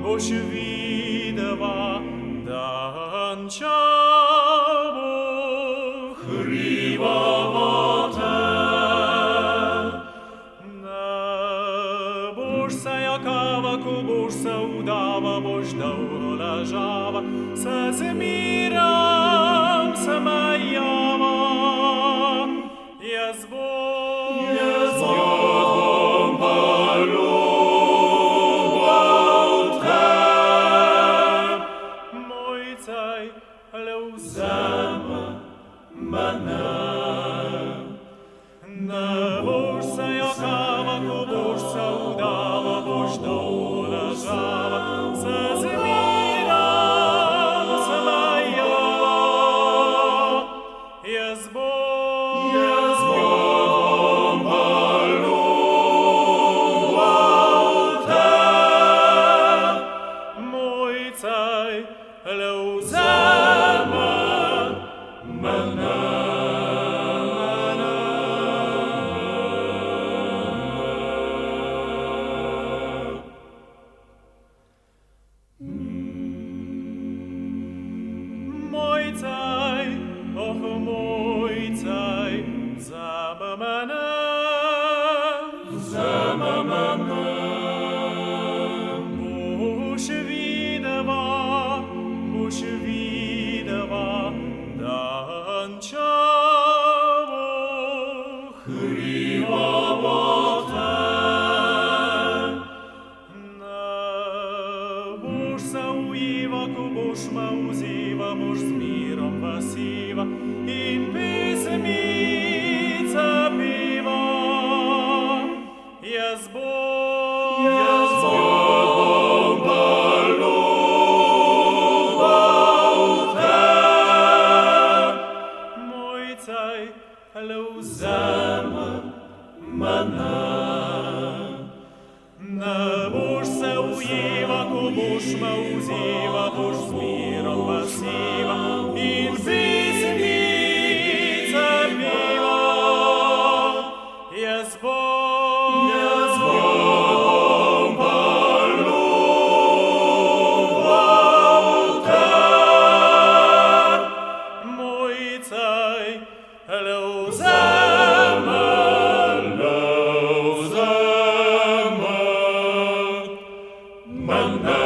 boš videla, da ančamo hrivamo te. Ne boš se jakava, ko boš se udava, boš dolgo ležava, se zmiram, se majava. Jaz bom pa ljubal te, mojcaj, le vzemi mene. Ne boš se jakava, ko boš se udava, boš dolgo ležava, se zmiram, se majava. Jaz bom pa ljubal te, mojcaj, le vzemi mene. Mojcaj, oh mojcaj, vzemi mene, vzemi mene. Boš videla, da ančamo hrivamo te. Ne boš se ujela, ko boš me vzela, boš zmirom pasiva in pesmice peva. Jaz bom pa ljubal te, mojcaj, le vzemi mene. Ne boš se ujela, ko boš me vzela, boš zmirom pasiva in pesmice peva. Jaz bom pa ljubal te, mojcaj, le vzemi mene.